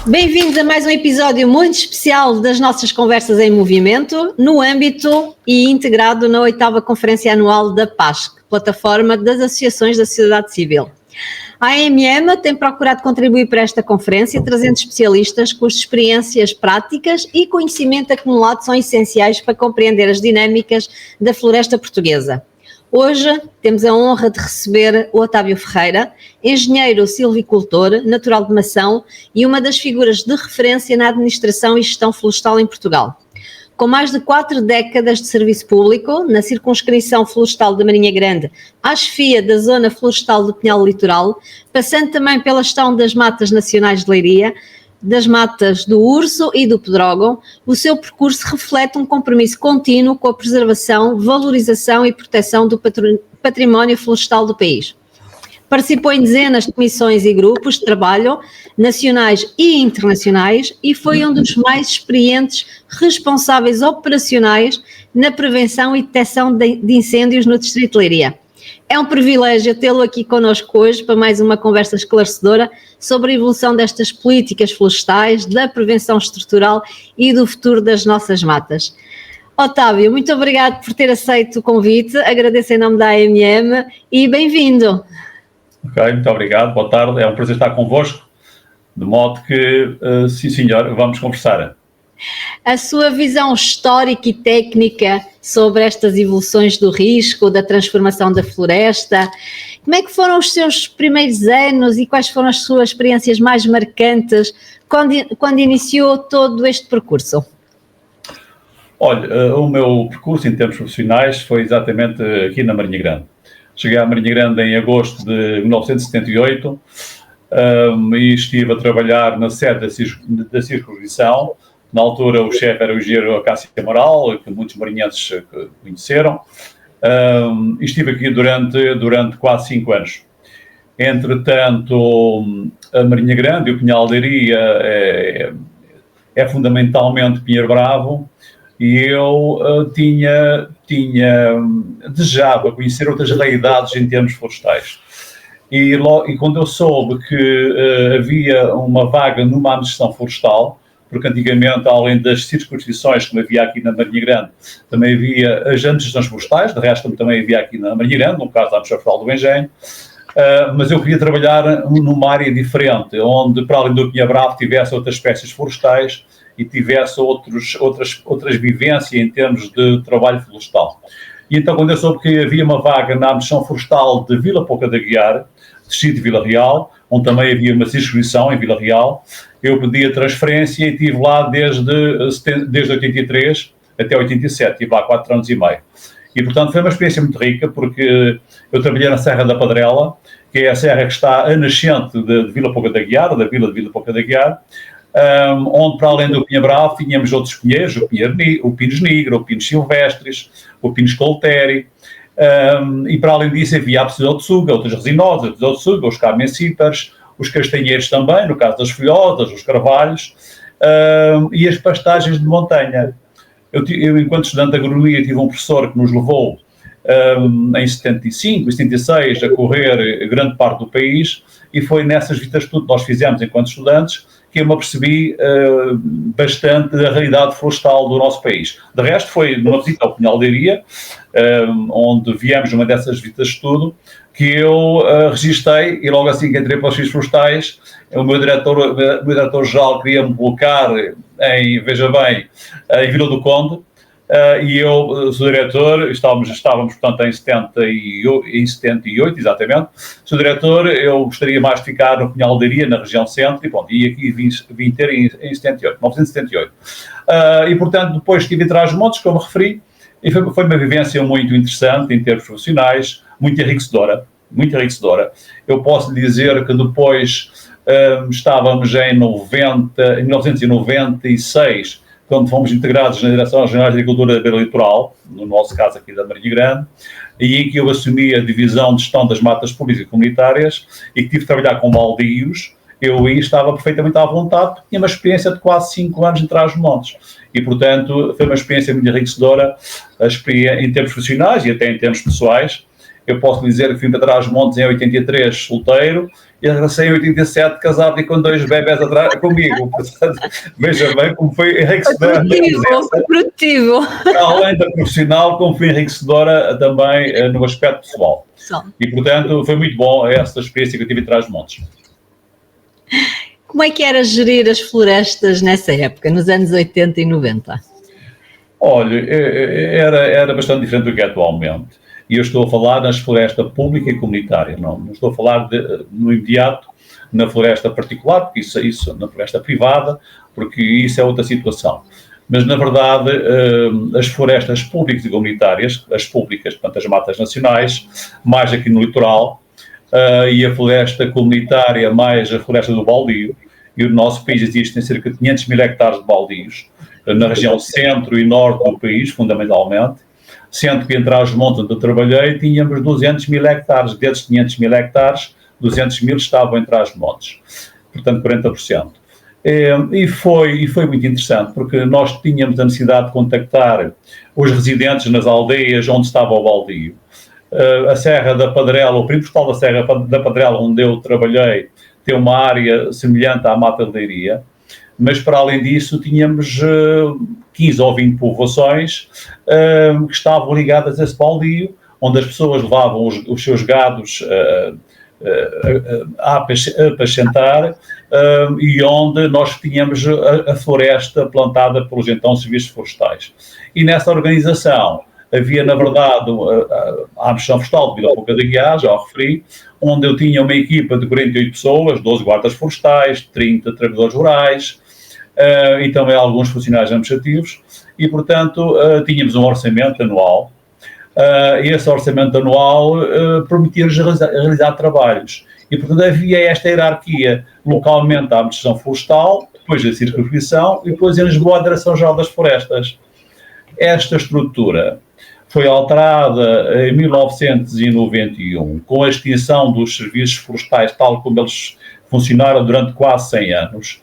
Bem-vindos a mais um episódio muito especial das nossas Conversas em Movimento, no âmbito e integrado na 8ª Conferência Anual da PASC, Plataforma das Associações da Sociedade Civil. A AMM tem procurado contribuir para esta conferência, trazendo especialistas cujas experiências práticas e conhecimento acumulado são essenciais para compreender as dinâmicas da floresta portuguesa. Hoje temos a honra de receber o Otávio Ferreira, engenheiro silvicultor, natural de Mação e uma das figuras de referência na administração e gestão florestal em Portugal. Com mais de 4 décadas de serviço público, na circunscrição florestal da Marinha Grande, à chefia da Zona Florestal do Pinhal Litoral, passando também pela gestão das matas nacionais de Leiria, das matas do Urso e do Pedrógão, o seu percurso reflete um compromisso contínuo com a preservação, valorização e proteção do património florestal do país. Participou em dezenas de comissões e grupos de trabalho, nacionais e internacionais, e foi um dos mais experientes responsáveis operacionais na prevenção e detecção de incêndios no Distrito de Leiria. É um privilégio tê-lo aqui connosco hoje para mais uma conversa esclarecedora sobre a evolução destas políticas florestais, da prevenção estrutural e do futuro das nossas matas. Otávio, muito obrigado por ter aceito o convite, agradeço em nome da AMM e bem-vindo. Ok, muito obrigado, boa tarde, é um prazer estar convosco, de modo que, sim senhor, vamos conversar. A sua visão histórica e técnica sobre estas evoluções do risco, da transformação da floresta, como é que foram os seus primeiros anos e quais foram as suas experiências mais marcantes quando iniciou todo este percurso? Olha, o meu percurso em termos profissionais foi exatamente aqui na Marinha Grande. Cheguei à Marinha Grande em agosto de 1978 e estive a trabalhar na sede da circunscrição. Na altura o chefe era o engenheiro Acácio Amaral, que muitos marinhenses conheceram, e estive aqui durante quase 5 anos. Entretanto, a Marinha Grande e o Pinhal de Leiria é fundamentalmente Pinheiro Bravo, e eu desejava conhecer outras realidades em termos florestais. E quando eu soube que havia uma vaga numa administração florestal, porque antigamente, além das circunscrições, como havia aqui na Marinha Grande, também havia as administrações florestais, de resto também havia aqui na Marinha Grande, no caso da Administração Florestal do Engenho, mas eu queria trabalhar numa área diferente, onde, para além do Pinheiro Bravo, tivesse outras espécies florestais e tivesse outras vivências em termos de trabalho florestal. E então, quando eu soube que havia uma vaga na administração florestal de Vila Pouca de Aguiar, distrito de Vila Real, onde também havia uma circunscrição em Vila Real, eu pedi a transferência e estive lá desde 83 até 87, estive lá 4 anos e meio. E, portanto, foi uma experiência muito rica, porque eu trabalhei na Serra da Padrela, que é a serra que está a nascente de Vila Pouca de Aguiar, da vila de Vila Pouca de Aguiar, onde, para além do Pinheiro Bravo, tínhamos outros pinheiros, o Pinus Nigro, o Pinus Silvestres, o Pinus Colteri, e para além disso havia a Pseudo de Suga, outras resinosas, a Pseudo de Suga, os Carmencípares, os castanheiros também, no caso das folhosas, os carvalhos, e as pastagens de montanha. Eu, enquanto estudante de agronomia, tive um professor que nos levou em 75 e 76 a correr grande parte do país, e foi nessas visitas que nós fizemos enquanto estudantes que eu me apercebi bastante da realidade florestal do nosso país. De resto, foi numa visita ao Pinhal de Leiria, onde viemos numa dessas visitas de estudo, que eu registrei, e logo assim que entrei para os serviços florestais, o meu diretor-geral queria-me colocar em, veja bem, em Vila do Conde, e eu, sou diretor, estávamos portanto, em 78, exatamente. Sou diretor, eu gostaria mais de ficar no Pinhal de Leiria, na região centro, e, pronto, e aqui vim ter em 1978. E, portanto, depois estive em Trás-os-Montes, como referi, e foi uma vivência muito interessante em termos profissionais, muito enriquecedora. Eu posso lhe dizer que depois estávamos em 1996, quando fomos integrados na Direção Regional de Agricultura da Beira Litoral, no nosso caso aqui da Marinha Grande, e em que eu assumi a divisão de gestão das matas públicas e comunitárias e que tive de trabalhar com baldios, eu aí estava perfeitamente à vontade, tinha uma experiência de quase 5 anos em Trás-os-Montes. E, portanto, foi uma experiência muito enriquecedora em termos profissionais e até em termos pessoais. Eu posso dizer que fui para Trás-os-Montes em 83, solteiro, e regressei em 87, casado e com 2 bebés atrás comigo. Portanto, veja bem como foi enriquecedora. Foi produtivo. Além da profissional, como foi enriquecedora também no aspecto pessoal. E, portanto, foi muito bom essa experiência que eu tive em Trás-os-Montes. Como é que era gerir as florestas nessa época, nos anos 80 e 90? Olha, era bastante diferente do que é atualmente. E eu estou a falar nas florestas pública e comunitária, não estou a falar no imediato na floresta particular, porque isso na floresta privada, porque isso é outra situação. Mas, na verdade, as florestas públicas e comunitárias, as públicas, portanto, as matas nacionais, mais aqui no litoral, e a floresta comunitária, mais a floresta do baldio, e no nosso país existem cerca de 500 mil hectares de baldios, na região centro e norte do país, fundamentalmente, sendo que em Trás-os-Montes, onde eu trabalhei, tínhamos 200 mil hectares. Desses 500 mil hectares, 200 mil estavam em Trás-os-Montes, portanto 40%. E foi muito interessante, porque nós tínhamos a necessidade de contactar os residentes nas aldeias onde estava o baldio. A Serra da Padrela, o período postal da Serra da Padrela, onde eu trabalhei, tem uma área semelhante à Mata de Leiria, mas para além disso tínhamos 15 ou 20 povoações que estavam ligadas a esse baldio, onde as pessoas levavam os seus gados a apacentar, e onde nós tínhamos a floresta plantada pelos então serviços florestais. E nessa organização havia, na verdade, a administração florestal de Vila Pouca de Aguiar, já o referi, onde eu tinha uma equipa de 48 pessoas, 12 guardas florestais, 30 trabalhadores rurais, e também alguns funcionários administrativos, e, portanto, tínhamos um orçamento anual, e esse orçamento anual permitia-nos realizar trabalhos. E, portanto, havia esta hierarquia, localmente a administração florestal, depois a circunscrição, e depois em Lisboa a Direção-Geral das Florestas. Esta estrutura foi alterada em 1991, com a extinção dos serviços florestais, tal como eles funcionaram durante quase 100 anos.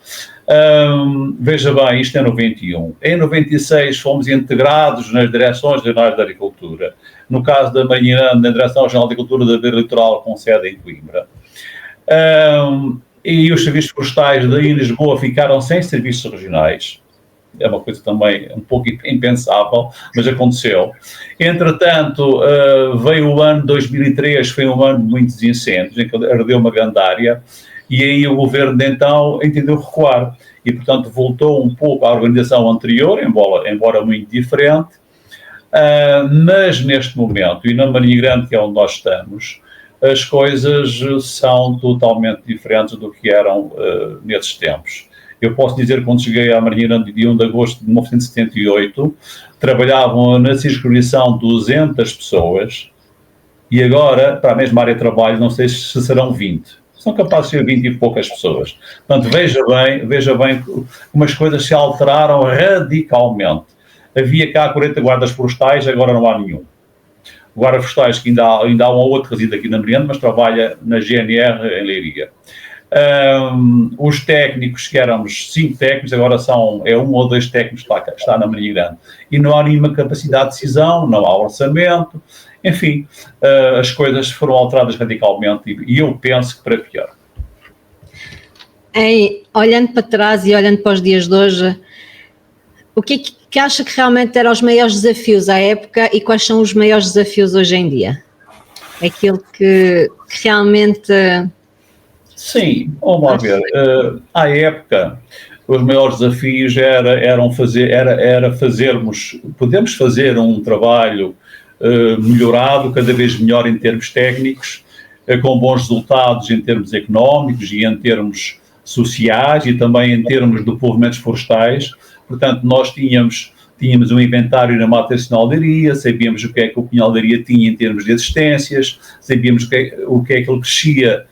Veja bem, isto é 91. Em 96 fomos integrados nas Direções Regionais da Agricultura. No caso da Marinha, na Direção-Geral da Agricultura da Beira Litoral, com sede em Coimbra. E os serviços florestais daí em Lisboa ficaram sem serviços regionais. É uma coisa também um pouco impensável, mas aconteceu. Entretanto, veio o ano 2003, foi um ano de muitos incêndios, em que ardeu uma grande área, e aí o governo de então entendeu recuar, e portanto voltou um pouco à organização anterior, embora muito diferente, mas neste momento, e na Marinha Grande, que é onde nós estamos, as coisas são totalmente diferentes do que eram nesses tempos. Eu posso dizer que quando cheguei à Marinha Grande, dia 1 de agosto de 1978, trabalhavam na circunscrição 200 pessoas, e agora, para a mesma área de trabalho, não sei se serão 20. São capazes de ser 20 e poucas pessoas. Portanto, veja bem como as coisas se alteraram radicalmente. Havia cá 40 guardas florestais, agora não há nenhum. Guardas florestais que ainda há um ou outro que reside aqui na Marinha, mas trabalha na GNR em Leiria. Os técnicos, que éramos 5 técnicos, agora é 1 ou 2 técnicos que está na Marinha Grande. E não há nenhuma capacidade de decisão, não há orçamento, enfim, as coisas foram alteradas radicalmente e eu penso que para pior. Olhando para trás e olhando para os dias de hoje, o que é que acha que realmente eram os maiores desafios à época e quais são os maiores desafios hoje em dia? Aquilo que realmente... Sim, vamos lá ver. À época, os maiores desafios era podemos fazer um trabalho melhorado, cada vez melhor em termos técnicos, com bons resultados em termos económicos e em termos sociais e também em termos de povoamentos florestais. Portanto, nós tínhamos um inventário na Mata Nacional de Leiria, sabíamos o que é que o Pinhal de Leiria tinha em termos de existências, sabíamos o que é que ele crescia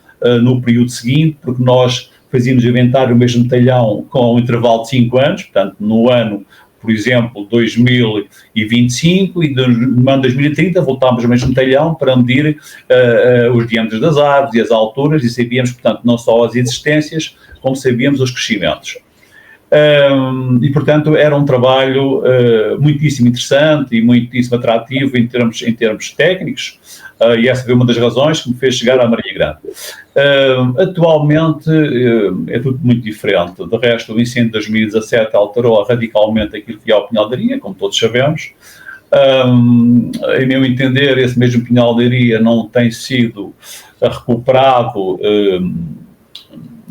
no período seguinte, porque nós fazíamos o inventário mesmo talhão com um intervalo de 5 anos, portanto, no ano, por exemplo, 2025 e no ano 2030 voltámos ao mesmo talhão para medir os diâmetros das árvores e as alturas e sabíamos, portanto, não só as existências, como sabíamos os crescimentos. E, portanto, era um trabalho muitíssimo interessante e muitíssimo atrativo em termos técnicos, e essa foi uma das razões que me fez chegar à Marinha Grande. Atualmente é tudo muito diferente. De resto, o incêndio de 2017 alterou radicalmente aquilo que é a Pinhaldaria, como todos sabemos. Em meu entender, esse mesmo Pinhaldaria não tem sido recuperado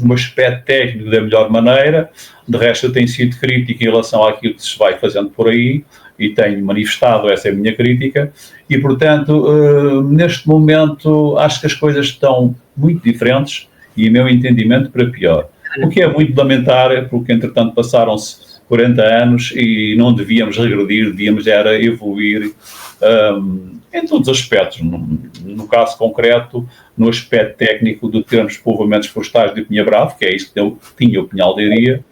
no aspecto técnico da melhor maneira. De resto, eu tenho sido crítico em relação àquilo que se vai fazendo por aí e tenho manifestado essa é a minha crítica e, portanto, neste momento acho que as coisas estão muito diferentes e, em meu entendimento, para pior. O que é muito lamentável, porque, entretanto, passaram-se 40 anos e não devíamos regredir, devíamos era evoluir em todos os aspectos. No caso concreto, no aspecto técnico de termos povoamentos florestais de Pinha-Bravo, que é isso que tinha o Pinhaldaria,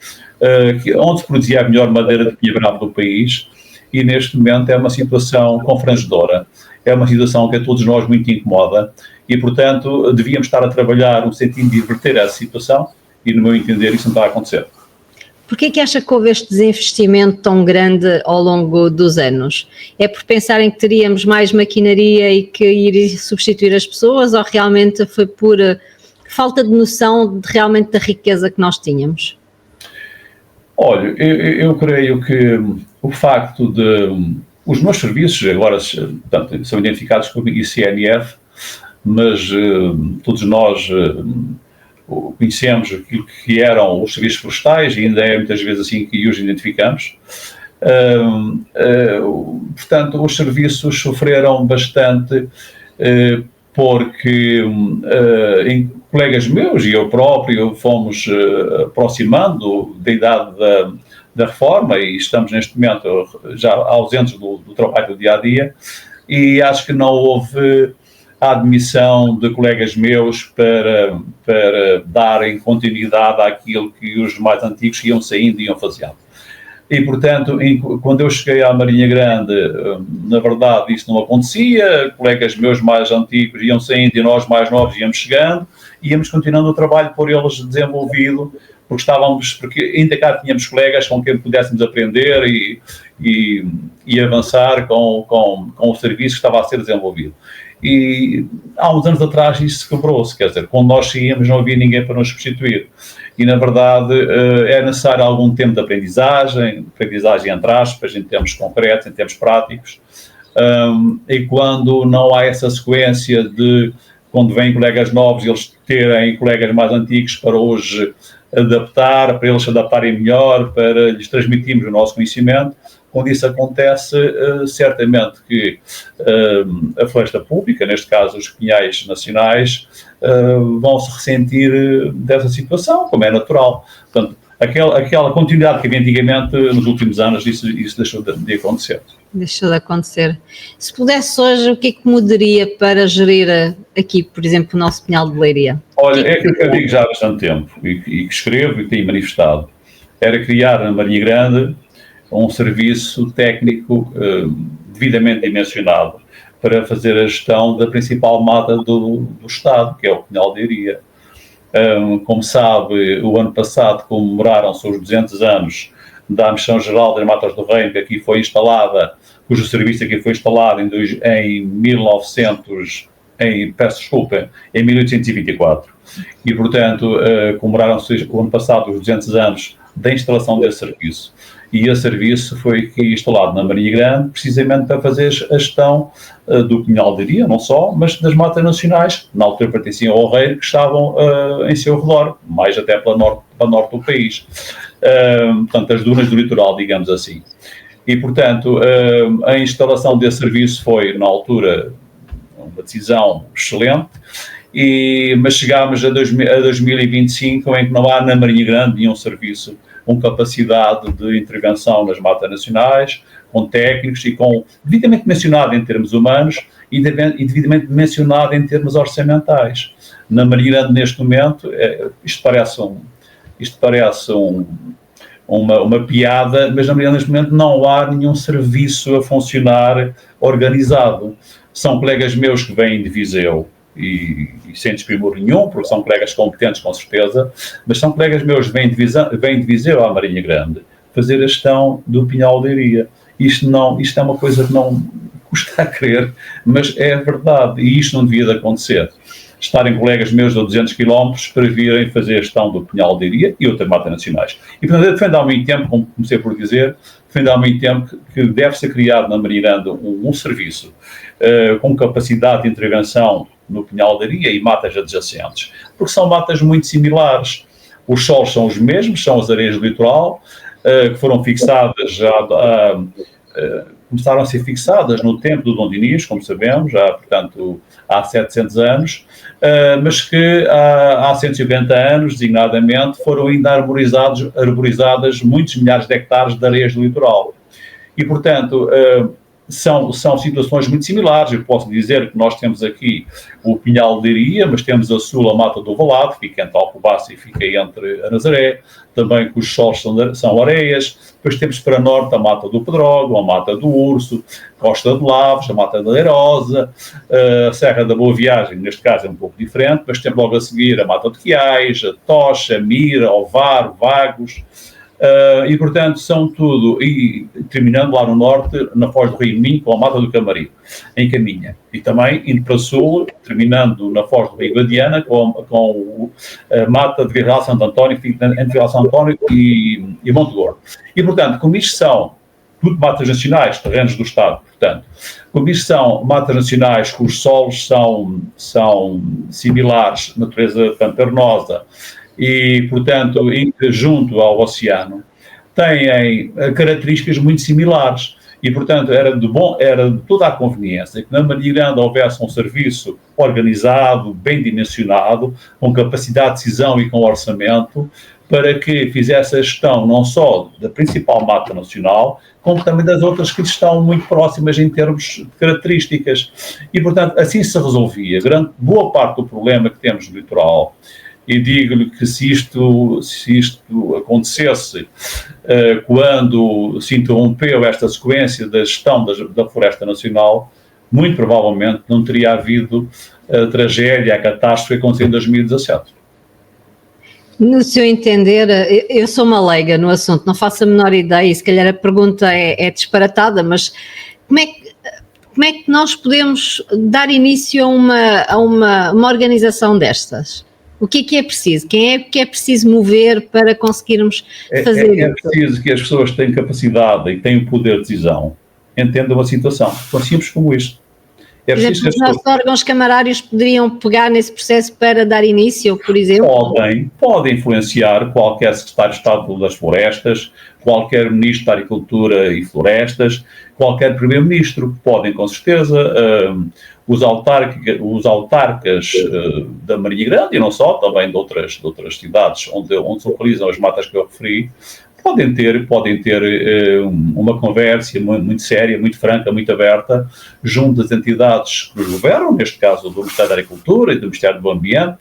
onde se produzia a melhor madeira de Pinha-Bravo do país, e neste momento é uma situação confrangedora. É uma situação que a todos nós muito incomoda e, portanto, devíamos estar a trabalhar no sentido de inverter essa situação e, no meu entender, isso não está a acontecer. Porquê que acha que houve este desinvestimento tão grande ao longo dos anos? É por pensarem que teríamos mais maquinaria e que iria substituir as pessoas, ou realmente foi por falta de noção realmente da riqueza que nós tínhamos? Olha, eu creio que o facto de os meus serviços agora, portanto, são identificados como ICNF, mas todos nós conhecemos aquilo que eram os serviços florestais e ainda é muitas vezes assim que os identificamos. Portanto, os serviços sofreram bastante porque colegas meus e eu próprio fomos aproximando da idade da reforma e estamos neste momento já ausentes do trabalho do dia-a-dia e acho que não houve a admissão de colegas meus para darem continuidade àquilo que os mais antigos iam saindo e iam fazendo. E, portanto, quando eu cheguei à Marinha Grande, na verdade isso não acontecia, colegas meus mais antigos iam saindo e nós mais novos íamos chegando, íamos continuando o trabalho por eles desenvolvido, porque ainda cá tínhamos colegas com quem pudéssemos aprender e avançar com o serviço que estava a ser desenvolvido. E há uns anos atrás isso quebrou-se, quer dizer, quando nós saíamos não havia ninguém para nos substituir. E, na verdade, é necessário algum tempo de aprendizagem entre aspas, em termos concretos, em termos práticos, e quando não há essa sequência de, quando vêm colegas novos, eles terem colegas mais antigos para hoje adaptar, para eles se adaptarem melhor, para lhes transmitirmos o nosso conhecimento. Quando isso acontece, certamente que a floresta pública, neste caso os pinhais nacionais, vão se ressentir dessa situação, como é natural. Portanto, aquela continuidade que havia antigamente, nos últimos anos, isso deixou de acontecer. Deixou de acontecer. Se pudesse hoje, o que é que mudaria para gerir aqui, por exemplo, o nosso Pinhal de Leiria? Olha, é aquilo que eu digo já há bastante tempo e que escrevo e que tenho manifestado. Era criar na Marinha Grande um serviço técnico devidamente dimensionado para fazer a gestão da principal mata do Estado, que é o Pinhal de Leiria. Como sabe, o ano passado comemoraram-se os 200 anos da Administração Geral das Matas do Reino, que aqui foi instalada, cujo serviço aqui foi instalado em 1824. E, portanto, comemoraram-se o ano passado os 200 anos da instalação desse serviço. E esse serviço foi aqui instalado na Marinha Grande, precisamente para fazer a gestão do Pinhal de Leiria, não só, mas das matas nacionais, na altura pertenciam ao Reino, que estavam em seu redor, mais até para norte do país. Portanto, as dunas do litoral, digamos assim. E, portanto, a instalação desse serviço foi, na altura, uma decisão excelente, mas chegámos a 2025 em que não há na Marinha Grande nenhum serviço com capacidade de intervenção nas matas nacionais, com técnicos e com devidamente mencionado em termos humanos e devidamente mencionado em termos orçamentais. Na Marinha Grande, neste momento, isto parece uma piada, mas na Marinha Grande, neste momento, não há nenhum serviço a funcionar organizado. São colegas meus que vêm de Viseu, e sem desprimor nenhum, porque são colegas competentes, com certeza, mas são colegas meus que vêm de Viseu à Marinha Grande fazer a gestão do Pinhal de Leiria. Isto é uma coisa que não custa a crer, mas é verdade, e isto não devia de acontecer. Estarem colegas meus de 200 km para virem fazer a gestão do Pinhal de Leiria e outras matas nacionais. E, portanto, eu defendo há muito tempo, como comecei por dizer, defendo há muito tempo que deve ser criado na Marinha Grande um serviço com capacidade de intervenção no Pinhal de Leiria e matas adjacentes, porque são matas muito similares. Os solos são os mesmos, são as areias do litoral, que foram fixadas começaram a ser fixadas no tempo do Dom Dinis, como sabemos, já, portanto, há 700 anos, mas que há 150 anos, designadamente, foram ainda arborizadas muitos milhares de hectares de areias do litoral. E, portanto, são situações muito similares. Eu posso dizer que nós temos aqui o Pinhal de Leiria, mas temos a sul a Mata do Valado, fica entre Alcobaça e fica entre a Nazaré, também que os solos são areias. Depois temos para norte a Mata do Pedrógão, a Mata do Urso, Costa de Lavres, a Mata da Leirosa, a Serra da Boa Viagem, neste caso é um pouco diferente, mas temos logo a seguir a Mata de Quiais, a Tocha, a Mira, Ovar, Vagos, e portanto são tudo, e terminando lá no norte, na Foz do Rio Minho, com a Mata do Camarim, em Caminha. E também indo para o sul, terminando na Foz do Rio Guadiana, com a Mata de Virral Santo António, que fica entre Virral Santo António e Monte Gordo. E portanto, como isto são tudo matas nacionais, terrenos do Estado, portanto, como isto são matas nacionais cujos solos são similares, natureza panternosa, e, portanto, junto ao oceano, têm características muito similares. E, portanto, era de toda a conveniência que na Marinha Grande houvesse um serviço organizado, bem dimensionado, com capacidade de decisão e com orçamento, para que fizesse a gestão não só da principal mata nacional, como também das outras que estão muito próximas em termos de características. E, portanto, assim se resolvia boa parte do problema que temos no litoral. E digo-lhe que se isto acontecesse quando se interrompeu esta sequência da gestão da Floresta Nacional, muito provavelmente não teria havido a tragédia, a catástrofe que aconteceu em 2017. No seu entender, eu sou uma leiga no assunto, não faço a menor ideia, e se calhar a pergunta é disparatada, mas como é que nós podemos dar início a uma organização destas? O que é preciso? Quem é que é preciso mover para conseguirmos fazer isso? É preciso que as pessoas que têm capacidade e têm o poder de decisão entendam a situação. Tão simples como isto. Por exemplo, os nossos órgãos camarários poderiam pegar nesse processo para dar início, por exemplo? Podem influenciar qualquer secretário de Estado das Florestas, qualquer ministro da Agricultura e Florestas, qualquer primeiro-ministro. Podem, com certeza, os autarcas da Marinha Grande, e não só, também de outras cidades onde se localizam as matas que eu referi, podem ter uma conversa muito séria, muito franca, muito aberta, junto das entidades que nos governam, neste caso do Ministério da Agricultura e do Ministério do Ambiente,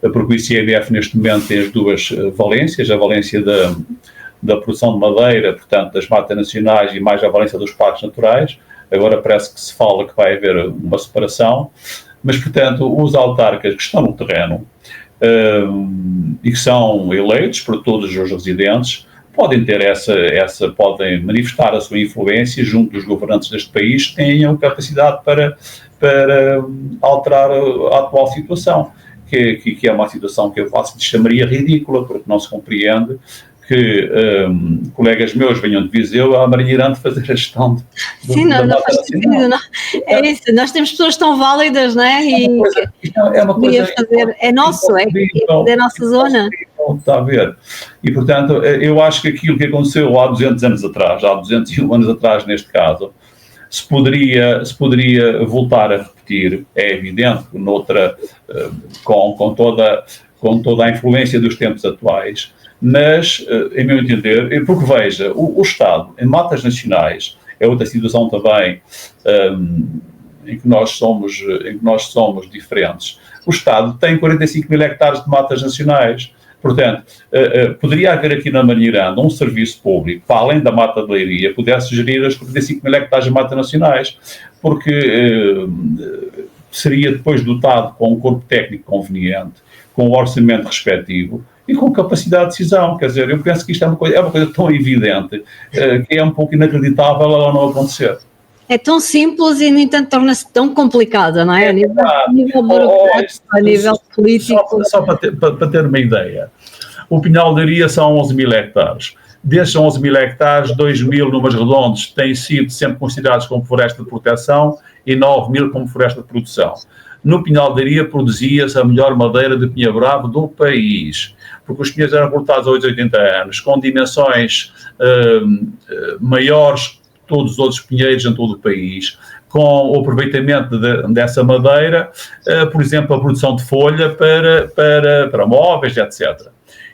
porque o ICMF neste momento tem as duas valências, a valência da produção de madeira, portanto, das matas nacionais, e mais a valência dos parques naturais. Agora parece que se fala que vai haver uma separação, mas, portanto, os autarcas que estão no terreno e que são eleitos por todos os residentes, podem ter podem manifestar a sua influência junto dos governantes deste país, que tenham capacidade para alterar a atual situação, que é uma situação que eu chamaria ridícula, porque não se compreende que colegas meus venham de Viseu à Marinha Grande fazer a gestão Sim, não faz sentido, não. É isso, nós temos pessoas tão válidas, não é? É uma coisa é nosso, é da nossa zona. Está a ver? E, portanto, eu acho que aquilo que aconteceu há 200 anos atrás, há 201 anos atrás neste caso, se poderia voltar a repetir, é evidente, com toda a influência dos tempos atuais, mas, em meu entender, porque veja, o Estado, em matas nacionais, é outra situação também em que nós somos diferentes. O Estado tem 45 mil hectares de matas nacionais. Portanto, poderia haver aqui na Marinha Grande um serviço público, para além da Mata de Leiria, pudesse gerir as 45 mil hectares de matas nacionais, porque seria depois dotado com um corpo técnico conveniente, com o orçamento respectivo e com capacidade de decisão. Quer dizer, eu penso que isto é uma coisa tão evidente que é um pouco inacreditável ela não acontecer. É tão simples e, no entanto, torna-se tão complicada, não é? A nível burocrático, a nível político. Só para ter uma ideia, o Pinhal de Aria são 11 mil hectares. Desses 11 mil hectares, 2 mil, números redondos, têm sido sempre considerados como floresta de proteção e 9 mil como floresta de produção. No Pinhal de Aria produzia-se a melhor madeira de pinha-bravo do país, porque os pinheiros eram cortados aos 80 anos, com dimensões maiores que todos os outros pinheiros em todo o país, com o aproveitamento dessa madeira, por exemplo, a produção de folha para móveis, etc.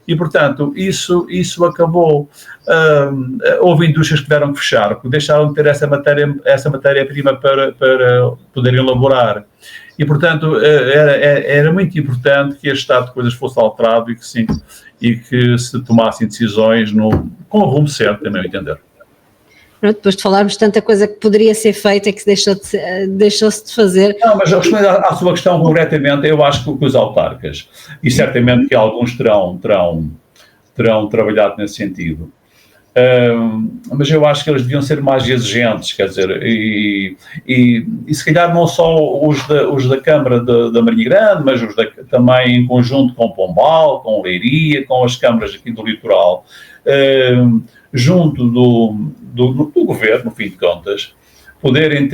E, portanto, isso acabou. Houve indústrias que tiveram que fechar, porque deixaram de ter essa matéria-prima para poderem elaborar. E, portanto, era muito importante que este estado de coisas fosse alterado e que se tomassem decisões com o rumo certo, também entender. Depois de falarmos tanta coisa que poderia ser feita e que deixou-se de fazer. Não, mas respondendo à sua questão concretamente, eu acho que os autarcas, e certamente que alguns terão trabalhado nesse sentido, mas eu acho que eles deviam ser mais exigentes, quer dizer, e se calhar não só os da Câmara da Marinha Grande, mas também em conjunto com Pombal, com Leiria, com as câmaras aqui do litoral, junto do governo, no fim de contas, poderem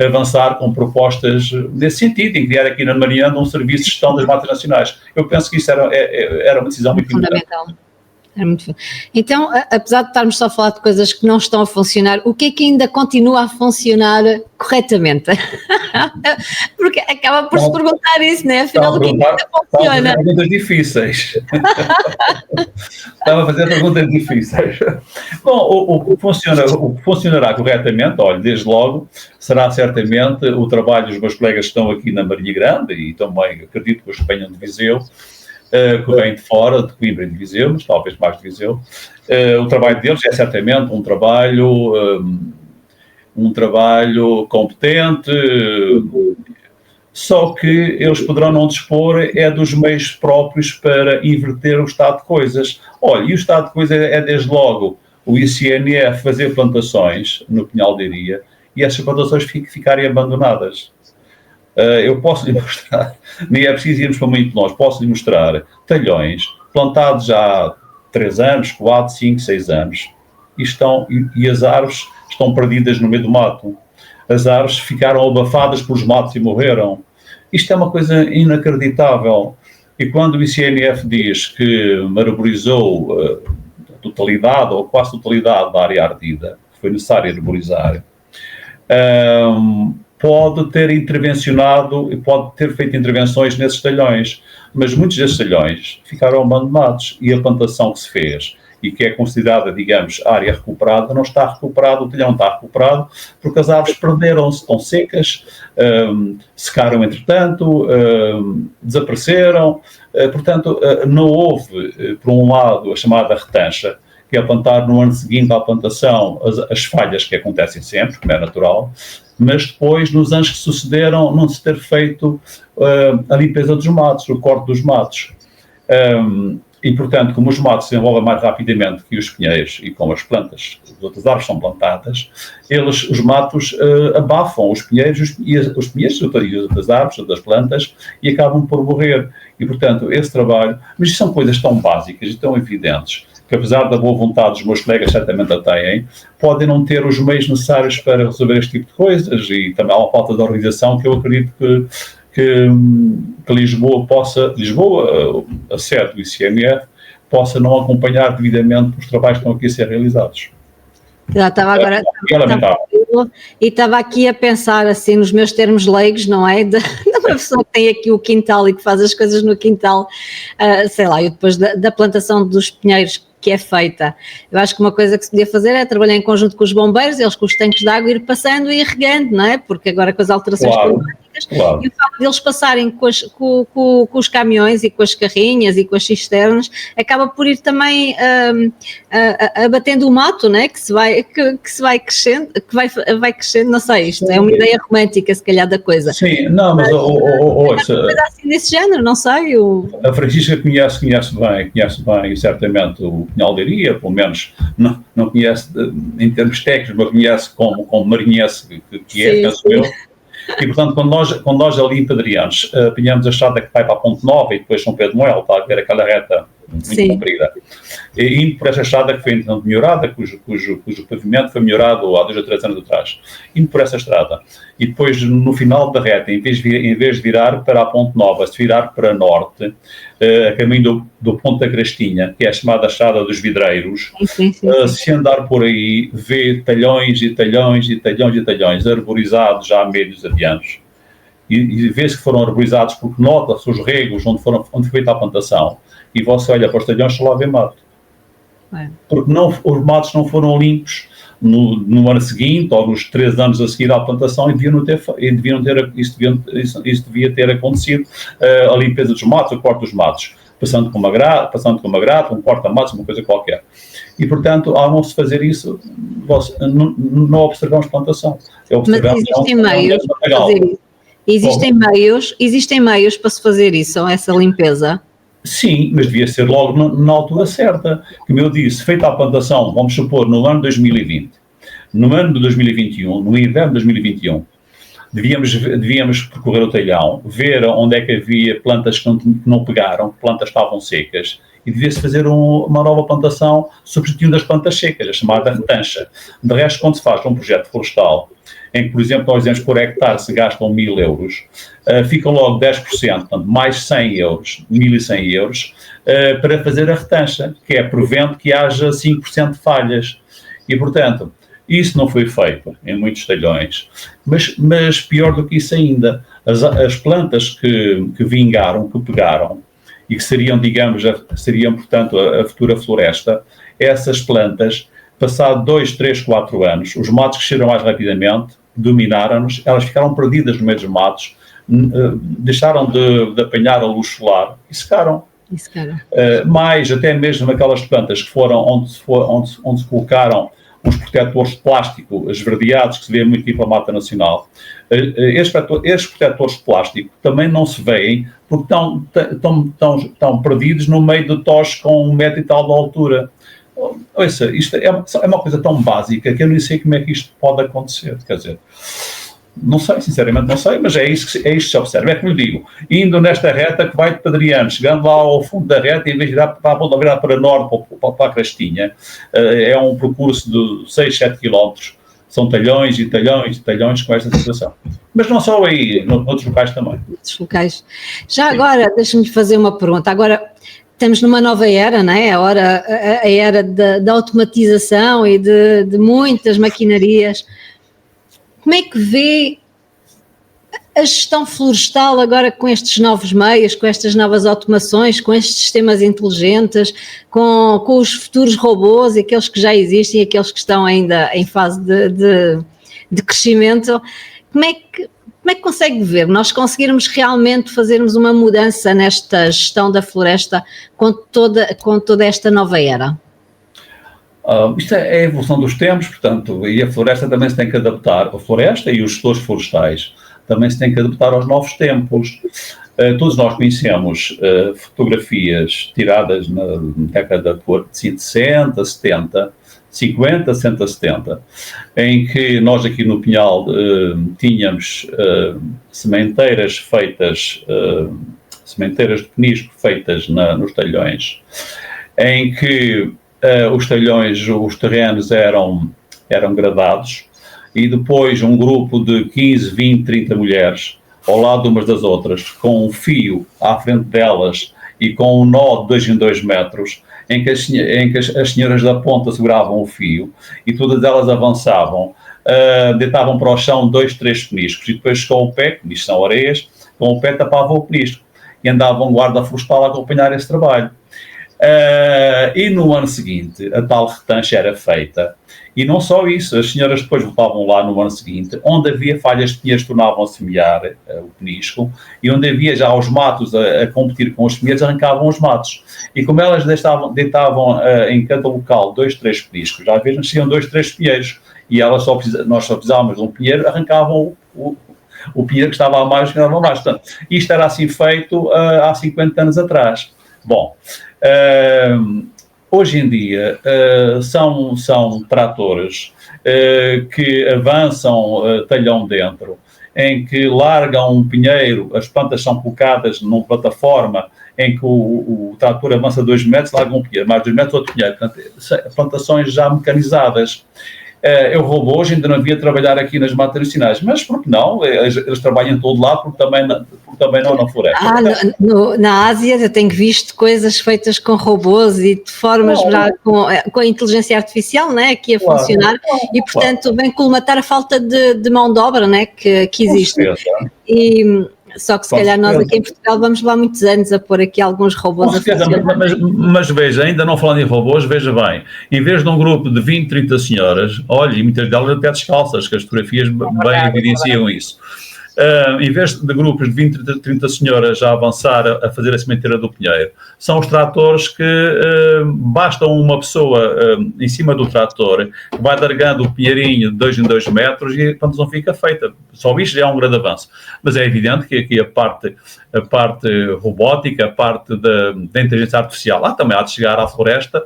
avançar com propostas nesse sentido, em criar aqui na Mariana um serviço de gestão das matas nacionais. Eu penso que isso era uma decisão muito fundamental. Então, apesar de estarmos só a falar de coisas que não estão a funcionar, o que é que ainda continua a funcionar corretamente? Porque acaba por se perguntar isso, não é? Afinal, o que é que ainda funciona? Estava a fazer perguntas difíceis. Estava a fazer perguntas difíceis. Bom, o que funcionará corretamente, olha, desde logo, será certamente o trabalho dos meus colegas que estão aqui na Marinha Grande e também, acredito que os que venham de Viseu, que vem de fora, de Coimbra e de Viseu, mas talvez mais de Viseu. O trabalho deles é certamente um trabalho competente, só que eles poderão não dispor dos meios próprios para inverter o estado de coisas. Olha, e o estado de coisas é desde logo o ICNF fazer plantações no Pinhal de Aria e essas plantações ficarem abandonadas. Eu posso lhe mostrar, nem é preciso irmos para muito longe, posso lhe mostrar talhões plantados há 3 anos, 4, 5, 6 anos e as árvores estão perdidas no meio do mato. As árvores ficaram abafadas pelos matos e morreram. Isto é uma coisa inacreditável. E quando o ICNF diz que arborizou a totalidade ou quase totalidade da área ardida, que foi necessário arborizar, pode ter intervencionado e pode ter feito intervenções nesses talhões, mas muitos desses talhões ficaram abandonados e a plantação que se fez e que é considerada, digamos, área recuperada, não está recuperado, o talhão está recuperado porque as árvores perderam-se, estão secas, secaram entretanto, desapareceram, portanto não houve, por um lado, a chamada retancha, que é plantar no ano seguinte à plantação as falhas que acontecem sempre, como é natural, mas depois, nos anos que sucederam, não se ter feito a limpeza dos matos, o corte dos matos. E, portanto, como os matos se desenvolvem mais rapidamente que os pinheiros e como as plantas, as outras árvores são plantadas, os matos abafam os pinheiros e as outras árvores, outras plantas, e acabam por morrer. E, portanto, esse trabalho... Mas são coisas tão básicas e tão evidentes que, apesar da boa vontade dos meus colegas certamente a têm, podem não ter os meios necessários para resolver este tipo de coisas e também há uma falta de organização que eu acredito que Lisboa, a sede do ICNF, possa não acompanhar devidamente os trabalhos que estão aqui a ser realizados. Já estava agora... E estava aqui a pensar assim nos meus termos leigos, não é? De uma pessoa que tem aqui o quintal e que faz as coisas no quintal, sei lá, e depois da plantação dos pinheiros que é feita. Eu acho que uma coisa que se podia fazer é trabalhar em conjunto com os bombeiros, eles com os tanques de água ir passando e ir regando, não é? Porque agora com as alterações climáticas Claro. E o facto de eles passarem com os caminhões e com as carrinhas e com as cisternas, acaba por ir também abatendo o mato, né? que se vai crescendo, vai crescendo, não sei, isto é uma ideia romântica, se calhar, da coisa. Sim, não, mas ouça, Uma coisa assim desse género, não sei. A Francisca conhece bem, certamente, o Pinhal de Leiria, pelo menos não conhece em termos técnicos, mas conhece como marinhense que é, penso eu. E, portanto, quando nós ali em Pedrianos apanhamos a estrada que vai para a Ponte Nova e depois São Pedro de Moel, está a ver aquela reta muito comprida, e indo por essa estrada que foi então melhorada, cujo pavimento foi melhorado há 2 ou 3 anos atrás, indo por essa estrada, e depois no final da reta, em vez de virar para a Ponte Nova, se virar para norte, a caminho do Ponte da Crastinha, que é a chamada Estrada dos Vidreiros, se andar por aí, vê talhões e talhões e talhões e talhões arborizados já há médios adiantos, e vê-se que foram arborizados porque nota-se os regos onde foi feita a plantação, e você olha para os talhões, só lá vê mato. Porque os matos não foram limpos no ano seguinte, ou nos 3 anos a seguir à plantação, isso devia ter acontecido, a limpeza dos matos, o corte dos matos, passando com uma grata, um corta-matos, uma coisa qualquer. E, portanto, ao não se fazer isso, não observamos plantação. Mas existem meios para fazer isso? Existem meios para se fazer isso, essa limpeza? Sim, mas devia ser logo na altura certa. Como eu disse, feita a plantação, vamos supor, no ano 2020, no ano de 2021, no inverno de 2021, devíamos percorrer o talhão, ver onde é que havia plantas que não pegaram, que plantas estavam secas, e devia-se fazer uma nova plantação substituindo as plantas secas, a chamada retancha. De resto, quando se faz um projeto florestal, em que, por exemplo, nós dizemos que por hectare se gastam 1.000 euros, ficam logo 10%, portanto, mais 100 euros, 1.100 euros, para fazer a retancha, que é prevendo que haja 5% de falhas. E, portanto, isso não foi feito em muitos talhões, mas pior do que isso ainda, as plantas que vingaram, que pegaram, e que seriam, portanto, a futura floresta, essas plantas, passado 2, 3, 4 anos, os matos cresceram mais rapidamente, dominaram-nos, elas ficaram perdidas no meio dos matos, deixaram de apanhar a luz solar e secaram. Mais até mesmo aquelas plantas que foram onde se colocaram uns protetores de plástico esverdeados, que se vê muito aqui pela Mata Nacional. Estes protetores de plástico também não se veem porque estão perdidos no meio de tos com 1 metro e tal de altura. Ouça, isto é uma coisa tão básica que eu nem sei como é que isto pode acontecer. Quer dizer, não sei, sinceramente não sei, mas é isto que se observa. É como eu digo, indo nesta reta que vai de Pedriano, chegando lá ao fundo da reta, em vez de virar para norte, para a Crastinha, é um percurso de 6, 7 quilómetros. São talhões e talhões e talhões com esta situação. Mas não só aí, noutros locais também. Outros locais. Já agora, deixa-me fazer uma pergunta. Agora, estamos numa nova era, não é? A era da automatização e de muitas maquinarias. Como é que vê a gestão florestal agora com estes novos meios, com estas novas automações, com estes sistemas inteligentes, com os futuros robôs, aqueles que já existem e aqueles que estão ainda em fase de crescimento? Como é que consegue ver? Nós conseguirmos realmente fazermos uma mudança nesta gestão da floresta com toda esta nova era? Isto é a evolução dos tempos, portanto, e a floresta também se tem que adaptar, a floresta e os gestores florestais também se têm que adaptar aos novos tempos. Todos nós conhecemos fotografias tiradas na década de 60, 70, 50, 60, 70, em que nós aqui no Pinhal tínhamos sementeiras de penisco feitas nos talhões, em que os terrenos eram gradados, e depois um grupo de 15, 20, 30 mulheres ao lado umas das outras, com um fio à frente delas e com um nó de 2 em 2 metros, em que as senhoras da ponta seguravam o fio e todas elas avançavam, deitavam para o chão 2, 3 peniscos, e depois com o pé, que isto são areias, com o pé tapavam o penisco e andavam guarda florestal a acompanhar esse trabalho. E no ano seguinte, a tal retanche era feita. E não só isso, as senhoras depois voltavam lá no ano seguinte, onde havia falhas de pinheiros tornavam a semear o penisco, e onde havia já os matos a competir com os pinheiros, arrancavam os matos. E como elas deitavam em cada local 2, 3 peniscos, às vezes nasciam 2, 3 pinheiros, e nós só precisávamos de um pinheiro, arrancavam o pinheiro que estava a mais, que estava a mais. Portanto, isto era assim feito há 50 anos atrás. Bom, hoje em dia são tratores que avançam talhão dentro, em que largam um pinheiro, as plantas são colocadas numa plataforma em que o trator avança 2 metros, larga um pinheiro, mais 2 metros, outro pinheiro. Portanto, plantações já mecanizadas. Eu robôs ainda não havia trabalhar aqui nas matas nacionais, mas por que não? Eles trabalham em todo lado, porque também não na floresta. Na Ásia eu tenho visto coisas feitas com robôs e de formas com a inteligência artificial, né, aqui a funcionar, e portanto vem colmatar a falta de mão de obra, né, que existe. Só que se calhar nós aqui em Portugal vamos lá muitos anos a pôr aqui alguns robôs a funcionar. Mas veja, ainda não falando em robôs, veja bem, em vez de um grupo de 20, 30 senhoras, olha, e muitas delas até descalças, que as fotografias bem evidenciam isso. Em vez de grupos de 20, 30 senhoras a avançar a fazer a sementeira do pinheiro, são os tratores que bastam uma pessoa em cima do trator, que vai largando o pinheirinho de 2 em 2 metros e a plantação fica feita. Só isto já é um grande avanço. Mas é evidente que aqui a parte robótica, a parte da inteligência artificial, também há de chegar à floresta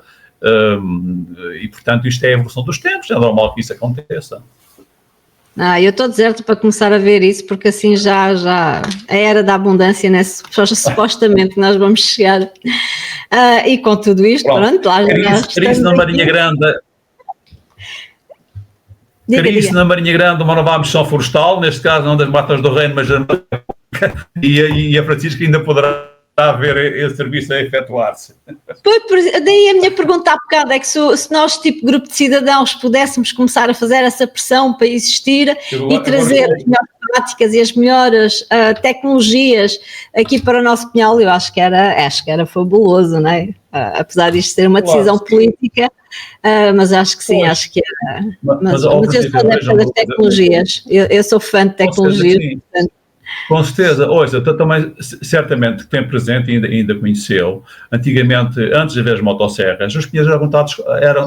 e, portanto, isto é a evolução dos tempos, é normal que isso aconteça. Eu estou deserto para começar a ver isso, porque assim já a era da abundância, né? Supostamente nós vamos chegar. E com tudo isto, pronto, lá crise na Marinha Grande. Crise na Marinha Grande, uma nova missão florestal, neste caso não das Matas do Reino, mas e a Francisca ainda poderá haver esse serviço a efetuar-se. Daí a minha pergunta há bocado é que se nós, tipo grupo de cidadãos, pudéssemos começar a fazer essa pressão para existir e trazer as melhores práticas e as melhores tecnologias aqui para o nosso Pinhal, eu acho que era fabuloso, não é? Apesar disto ser uma decisão política, mas acho que sim, acho que era. Mas eu sou adepta das tecnologias, eu sou fã de tecnologias, portanto. Com certeza, ouça, também certamente que tem presente e ainda conheceu, antigamente, antes de haver as motosserras, os pinheiros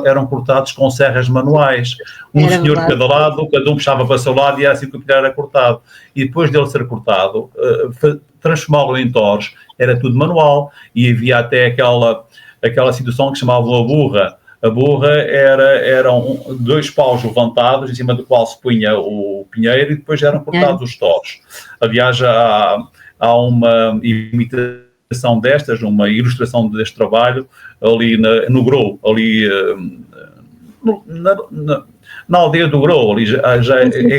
eram cortados com serras manuais, senhor de cada lado, cada um puxava para o seu lado e era assim que o pinheiro era cortado. E depois dele ser cortado, transformá-lo em tores, era tudo manual, e havia até aquela situação que chamavam a burra. A burra eram 2 paus levantados, em cima do qual se punha o pinheiro, e depois eram cortados os toros. Aliás, há uma imitação destas, uma ilustração deste trabalho, ali no Grou, ali na aldeia do Grou, ali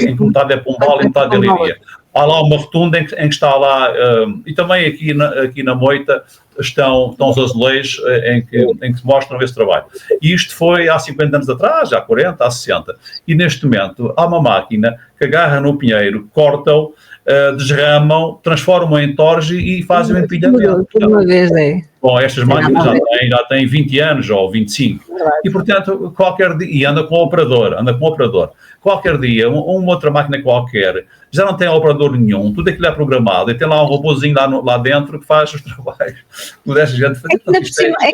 em que metade é Pombal e metade é Leiria. Há lá uma rotunda em que está lá, e também aqui na Moita estão os azulejos em que se mostram esse trabalho. E isto foi há 50 anos atrás, há 40, há 60. E neste momento há uma máquina que agarra no pinheiro, cortam, desramam, transformam em torres e fazem o empilhamento. Uma vez Bom, estas máquinas já têm 20 anos ou 25. E, portanto, qualquer dia, e anda com o operador. Qualquer dia, uma outra máquina qualquer, já não tem operador nenhum, tudo aquilo é programado, e tem lá um robôzinho lá dentro que faz os trabalhos. Pudesse gente fazer.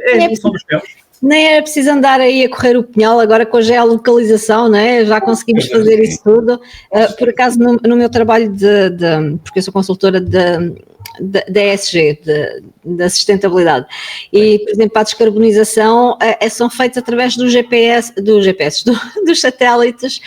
É a evolução dos tempos. Nem era preciso andar aí a correr o Pinhal, agora com a geolocalização, né? Já conseguimos fazer isso tudo. Por acaso, no meu trabalho porque eu sou consultora da ESG, da sustentabilidade, e, por exemplo, a descarbonização são feitas através dos satélites,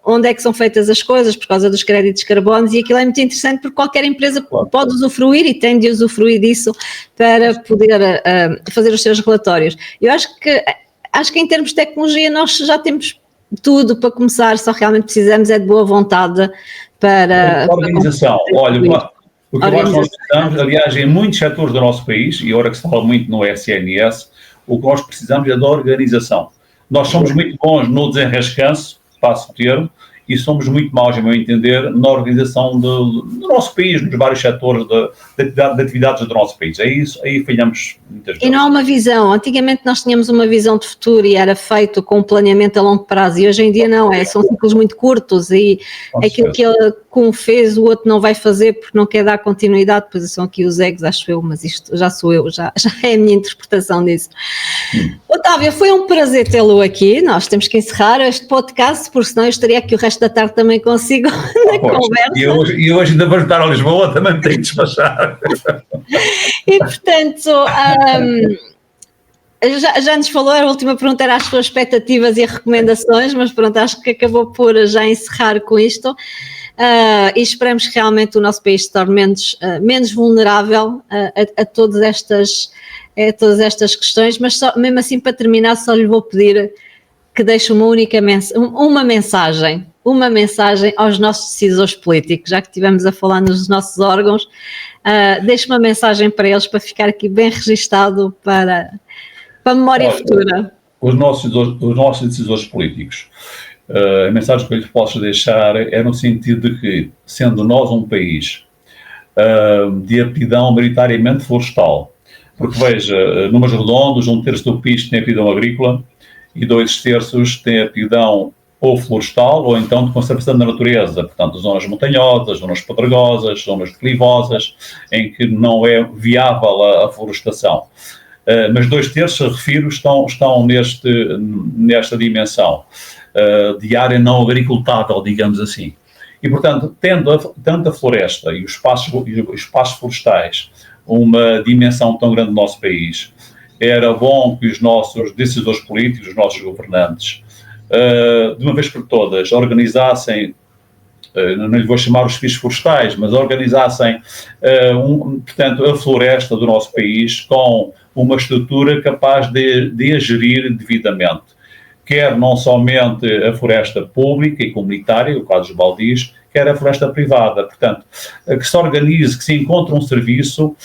onde é que são feitas as coisas, por causa dos créditos de carbono, e aquilo é muito interessante porque qualquer empresa pode usufruir e tem de usufruir disso para poder fazer os seus relatórios. Eu acho que em termos de tecnologia nós já temos tudo para começar, só realmente precisamos é de boa vontade para... Organização. Olha, o que eu acho que nós precisamos, aliás, em muitos setores do nosso país, e agora que se fala muito no SNS, o que nós precisamos é da organização. Nós somos muito bons no desenrascanço, passo o termo, e somos muito maus, em meu entender, na organização do nosso país, nos vários setores de atividades do nosso país. É isso, aí falhamos muitas vezes. E não há uma visão. Antigamente nós tínhamos uma visão de futuro e era feito com um planeamento a longo prazo, e hoje em dia não, são ciclos muito curtos, e aquilo que um fez, o outro não vai fazer porque não quer dar continuidade, pois são aqui os egos, acho eu, mas isto já sou eu, já é a minha interpretação disso. Otávio, foi um prazer tê-lo aqui, nós temos que encerrar este podcast, porque senão eu estaria aqui o resto da tarde também consigo na conversa. E hoje ainda vou estar a Lisboa, também me tenho que despachar. E portanto, já nos falou, a última pergunta era as suas expectativas e recomendações, mas pronto, acho que acabou por já encerrar com isto. E esperamos que realmente o nosso país se torne menos vulnerável a todas estas questões, mas mesmo assim, para terminar, só lhe vou pedir que deixe uma mensagem aos nossos decisores políticos, já que estivemos a falar nos nossos órgãos, deixe uma mensagem para eles, para ficar aqui bem registado para a memória futura. Os nossos decisores políticos, a mensagem que eu lhes posso deixar é no sentido de que, sendo nós um país de aptidão maioritariamente florestal, porque veja, números redondos, 1/3 do PIB tem aptidão agrícola e 2/3 tem aptidão ou florestal ou então de conservação da natureza, portanto zonas montanhosas, zonas pedregosas, zonas declivosas, em que não é viável a florestação. Mas 2/3, refiro, estão nesta dimensão de área não agricultável, digamos assim. E, portanto, tendo a floresta e os espaços florestais uma dimensão tão grande no nosso país, era bom que os nossos decisores políticos, os nossos governantes, de uma vez por todas, organizassem, não lhe vou chamar os serviços florestais, mas organizassem, portanto, a floresta do nosso país com uma estrutura capaz de a gerir devidamente. Quer não somente a floresta pública e comunitária, o caso dos baldios, quer a floresta privada. Portanto, que se organize, que se encontre um serviço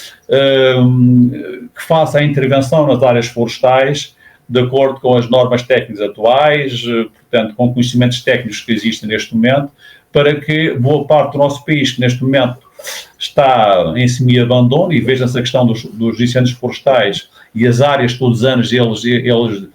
que faça a intervenção nas áreas florestais de acordo com as normas técnicas atuais, portanto, com conhecimentos técnicos que existem neste momento, para que boa parte do nosso país, que neste momento está em semi-abandono, e veja-se a questão dos incêndios florestais e as áreas todos os anos eles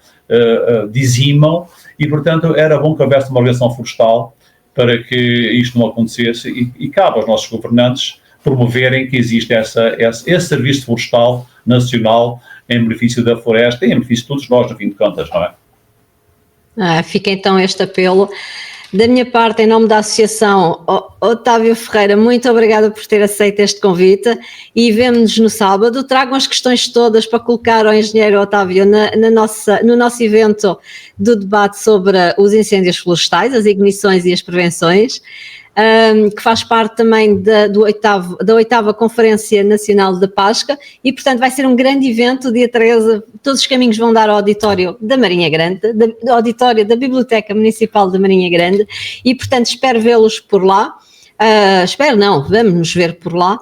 dizimam, e portanto era bom que houvesse uma organização florestal para que isto não acontecesse, e cabe aos nossos governantes promoverem que existe esse serviço florestal nacional em benefício da floresta e em benefício de todos nós, no fim de contas, não é? Fica então este apelo. Da minha parte, em nome da Associação, Otávio Ferreira, muito obrigada por ter aceito este convite, e vemo-nos no sábado. Tragam as questões todas para colocar ao engenheiro Otávio no nosso evento do debate sobre os incêndios florestais, as ignições e as prevenções, que faz parte também da 8ª Conferência Nacional da Pasca, e portanto vai ser um grande evento, dia 13, todos os caminhos vão dar ao auditório da Marinha Grande, ao auditório da Biblioteca Municipal da Marinha Grande, e portanto espero vê-los por lá, vamos nos ver por lá.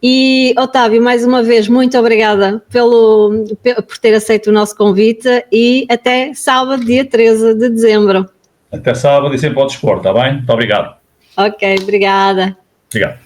E Otávio, mais uma vez, muito obrigada por ter aceito o nosso convite, e até sábado, dia 13 de dezembro. Até sábado e sempre ao dispor, está bem? Muito obrigado. Ok, obrigada. Obrigado.